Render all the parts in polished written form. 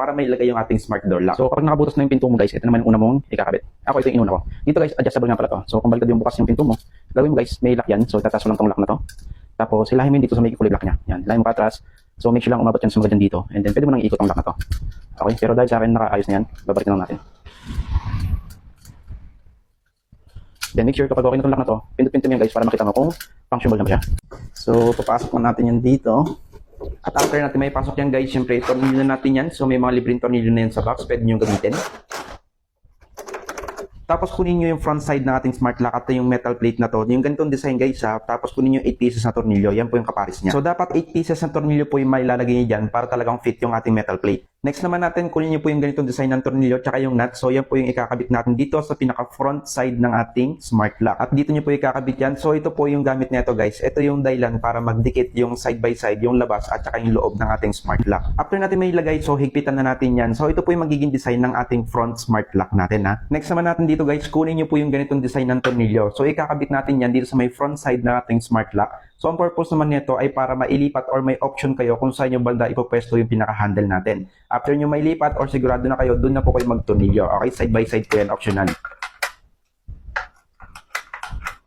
para may ilagay yung ating smart door lock. So kapag nakabutas na yung pinto mo guys, ito naman yung una mong ikakabit. Ako ito yung inuna ko. Dito guys, adjustable nga pala to. So kung baliktad yung bukas yung pinto mo, gawin mo guys, may lock yan. So tataas mo lang tong lock na to. Tapos hilahin mo yun dito sa may kulay black niya. Yan, hilahin mo pa atras. So make sure lang umabot yan sa mga dyan dito. And then pwede mo nang iikot ang lock na to. Okay, pero dahil sa akin nakaayos na yan, babalikan lang natin. Then make sure kapag okay na itong lock na to, pindot-pindot mo yan guys para makita mo kung functional na ba siya. So papasok na natin yan dito. At after natin may pasok yan guys, syempre tornilyo natin yan. So may mga libreng tornilyo na yan sa box, pwede nyo gamitin. Tapos kunin nyo yung front side ng ating smart lock at yung metal plate na to. Yung ganitong design guys ha. Tapos kunin nyo 8 pieces na tornilyo. Yan po yung kaparis niya. So dapat 8 pieces na tornilyo po yung mailalagay nyo dyan para talagang fit yung ating metal plate. Next naman natin, kunin nyo po yung ganitong design ng tornilyo tsaka yung nut. So yan po yung ikakabit natin dito sa pinaka front side ng ating smart lock. At dito nyo po ikakabit yan. So ito po yung gamit nito guys. Ito yung dahilan para magdikit yung side by side, yung labas at tsaka yung loob ng ating smart lock. After natin may ilagay, so higpitan na natin yan. So ito po yung magiging design ng ating front smart lock natin ha. Next naman natin dito guys, kunin nyo po yung ganitong design ng tornilyo. So ikakabit natin yan dito sa may front side ng ating smart lock. So ang purpose naman nito ay para mailipat or may option kayo kung saan yung banda ipopwesto yung pinaka-handle natin. After nyo mailipat or sigurado na kayo, doon na po kayo magtornilyo. Okay, side by side po yan, optional.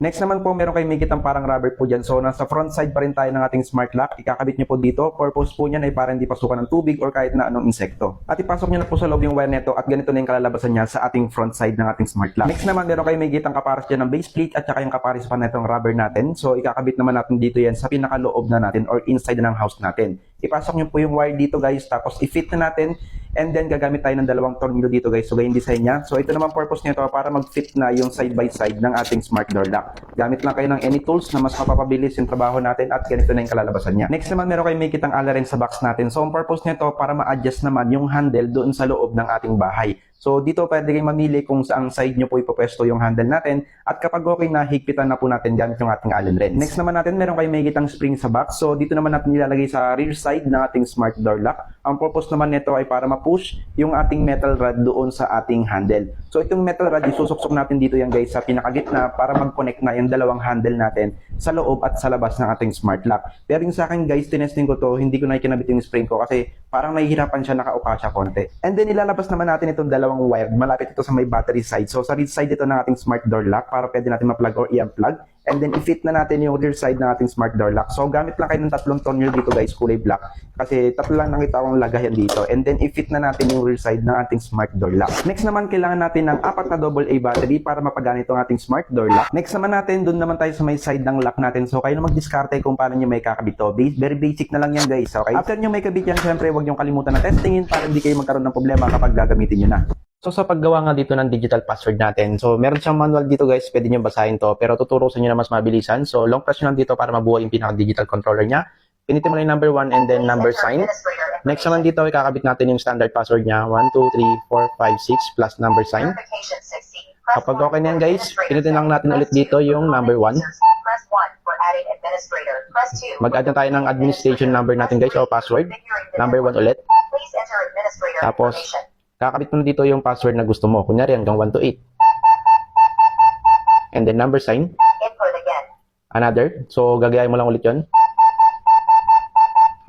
Next naman po, meron kayong makikitang parang rubber po dyan. So, nasa front side pa rin tayo ng ating smart lock. Ikakabit nyo po dito. Purpose po niyan ay para hindi pasukan ng tubig or kahit na anong insekto. At ipasok nyo na po sa loob yung wire neto at ganito na yung kalalabasan niya sa ating front side ng ating smart lock. Next naman, meron kayong makikitang kapares dyan ng base plate at saka yung kapares pa netong rubber natin. So, ikakabit naman natin dito yan sa pinakaloob na natin or inside na ng house natin. Ipasok nyo po yung wire dito guys, tapos i-fit na natin. And then gagamit tayo ng dalawang tornilyo dito guys. So ganyan design niya. So ito naman purpose nito para mag-fit na yung side by side ng ating smart door lock. Gamit lang kayo ng any tools na mas mapapabilis yung trabaho natin at ganito na yung kalalabasan niya. Next naman meron kayong makikitang alaren sa box natin. So ang purpose nito para ma-adjust naman yung handle doon sa loob ng ating bahay. So dito pwede kayong mamili kung saang side nyo po ipopwesto yung handle natin at kapag okay na, higpitan na po natin gamit yung ating Allen wrench. Next naman natin, meron kayong makikitang spring sa box. So dito naman natin nilalagay sa rear side ng ating smart door lock. Ang purpose naman nito ay para ma-push yung ating metal rod doon sa ating handle. So itong metal rod, isusuksok natin dito yan guys sa pinakagitna para mag-connect na yung dalawang handle natin sa loob at sa labas ng ating smart lock. Pero yung sa akin guys, tinesting ko to, hindi ko na ikinabit yung spring ko kasi parang nahihirapan siya, nakauka siya konti. And then ilalabas naman natin itong dalawang wire. Malapit ito sa may battery side. So sa rear side ito ng ating smart door lock para pwede natin ma-plug or i-unplug. And then i-fit na natin yung rear side ng ating smart door lock. So gamit lang kayo ng tatlong tornilyo dito guys, kulay black. Kasi tatlo lang nakita akong lagayan dito. And then i-fit na natin yung rear side ng ating smart door lock. Next naman, kailangan natin ng 4 na AA battery para mapagana itong ating smart door lock. Next naman natin, doon naman tayo sa may side ng lock natin. So kayo na mag-discarte kung paano nyo may kakabit to. Very basic na lang yan guys. Okay? After nyo may kabit yan, syempre huwag nyo kalimutan na testingin para hindi kayo magkaroon ng problema kapag gagamitin nyo na. So sa paggawa nga dito ng digital password natin, so meron siyang manual dito guys, pwede nyo basahin to, pero tuturo sa inyo na mas mabilisan. So long press nyo lang dito para mabuo yung pinaka-digital controller niya. Pinitin mo lang yung number 1 and then number sign. Next naman dito, ikakabit natin yung standard password niya, 1, 2, 3, 4, 5, 6 plus number sign. Kapag okay na yan guys, pinitin lang natin ulit dito yung number 1. Mag-add na tayo ng administration number natin guys o password. Number 1 ulit. Tapos, kakabit mo na dito yung password na gusto mo. Kunyari hanggang 1 to 8. And then number sign. Another. So, gagayahin mo lang ulit yun.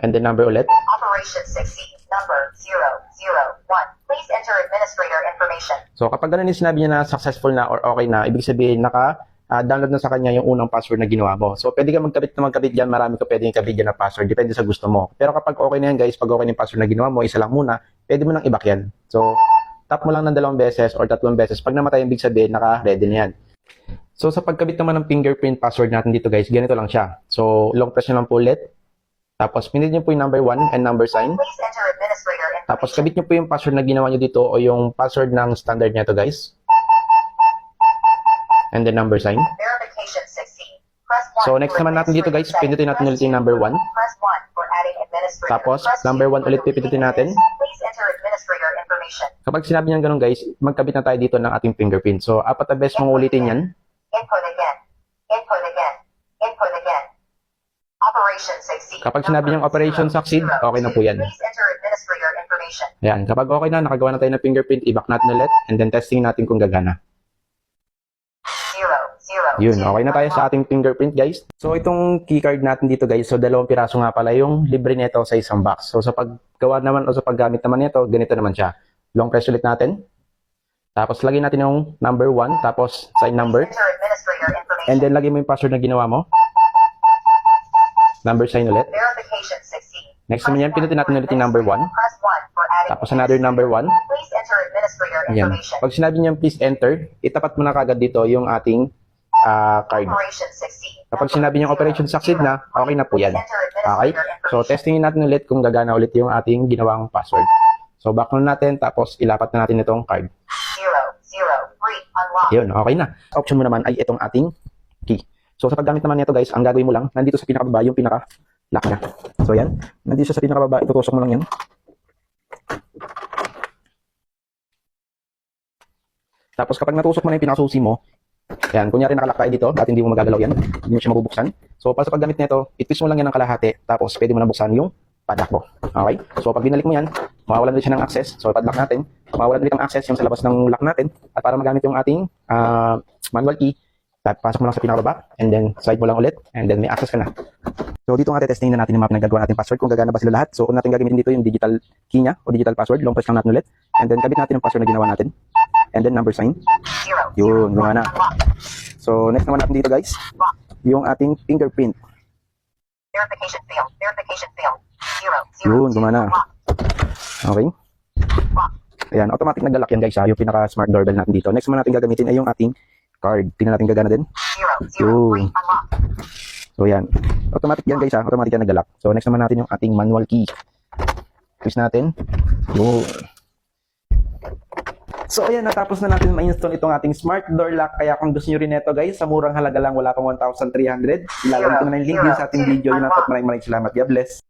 And then number ulit. Operation 6C, number 001. Please enter administrator information. So, kapag ganun yung sinabi niya na successful na or okay na, ibig sabihin download na sa kanya yung unang password na ginawa mo. So, pwede ka magkabit dyan. Marami ka pwede ikabit dyan na password. Depende sa gusto mo. Pero kapag okay na yan guys, pag okay na yung password na ginawa mo, isa lang muna, pwede mo nang i-back yan. So, tap mo lang ng 2 beses or 3 beses. Pag namatay, ibig sabihin, naka-ready na yan. So, sa pagkabit naman ng fingerprint password natin dito guys, ganito lang siya. So, long press nyo lang po ulit. Tapos, pinitin nyo po yung number 1 and number sign. Please enter administrator information. Tapos, kabit nyo po yung password na ginawa nyo dito o yung password ng standard nyo to guys. And then number sign. Verification 6C. Press 1 So, next for naman natin dito guys, pindutin natin ulit yung number 1. Press 1 for adding administrator. Tapos, Press 2 number 1 for ulit deleting pipindutin natin. this. Please enter administrator information. Kapag sinabi niyan ganun guys, magkabit na tayo dito ng ating fingerprint. So, 4 na beses mong ulitin yan. Input again. Input again. Input again. Operation 6C. Kapag sinabi niyang Operation Succeed, okay na po yan. Please enter administrator information. Ayan, kapag okay na, nakagawa na tayo ng fingerprint, i-back natin ulit, and then testing natin kung gagana. 0, 0. Yun, okay na tayo sa ating fingerprint, guys. So, itong keycard natin dito, guys. So, 2 piraso nga pala yung libre nito sa isang box. So, sa paggawa naman o sa paggamit naman nito, ganito naman siya. Long press ulit natin. Tapos, lagyan natin yung number 1, tapos sign number. Enter administrator information. And then, lagyan mo yung password na ginawa mo. Number sign ulit. Verification 16. Next naman yan, pinutin natin ulit yung number 1. Press 1 for adding. Tapos, another number 1. Please enter administrator Ayan. information. Pag sinabi niya please enter, itapat mo na kagad dito yung ating card. Operation 16. Kapag sinabi niyang operation succeed na, okay na po yan. Enter Okay? administrator So, information. testingin natin ulit kung gagana ulit yung ating ginawang password. So, back na natin, tapos ilapat na natin itong card. 003 unlock. Yun, okay na. Option mo naman ay itong ating key. So, sa paggamit naman nito guys, ang gagawin mo lang, nandito sa pinakababa yung pinaka-lock niya. So, yan. Nandito siya sa pinakababa, itutusok mo lang yan. Tapos, kapag natusok mo na yung pinakasusi mo, yan, kunyari nakalock tayo dito, dati hindi mo magagalaw yan, hindi mo siya mabubuksan. So, para sa paggamit nito, i-twist mo lang yan ng kalahati, tapos pwede mo na buksan yung padlock mo. Okay? So, pag binalik mo yan, mawawalan ulit siya ng access. So, padlock natin, mawawalan ulit ang access yung sa labas ng lock natin. At para magamit yung ating manual key, pasok mo lang sa pinakababa, and then slide mo lang ulit, and then may access ka na. So, dito nga testingin na natin yung mga pinagagawa natin password, kung gagana ba sila lahat. So, kung natin gagamitin dito yung digital key niya, o digital password, long press lang natin ulit, and then kabit natin yung password na ginawa natin, and then number sign. 0. Yun, gumana. Unlock. So, next naman natin dito guys, yung ating fingerprint. Verification failed. Verification failed. 0. Yun, gumana. Unlock. Okay? Ayan, automatic nag-lock yan guys ha, yung pinaka-smart doorbell natin dito. Next naman natin gagamitin ay yung ating card. Tingnan natin gagana din. 0. Yun. Unlock. So, yan. Automatic yan guys ha, automatic yan nag-lock. So, next naman natin yung ating manual key. Twist natin. Yun. So, ayan, natapos na natin ma-install itong ating smart door lock. Kaya kung gusto nyo rin ito guys, sa murang halaga lang, wala pang 1,300. Ilalagay ko na yung link din sa ating video. Yun at maraming salamat. God bless.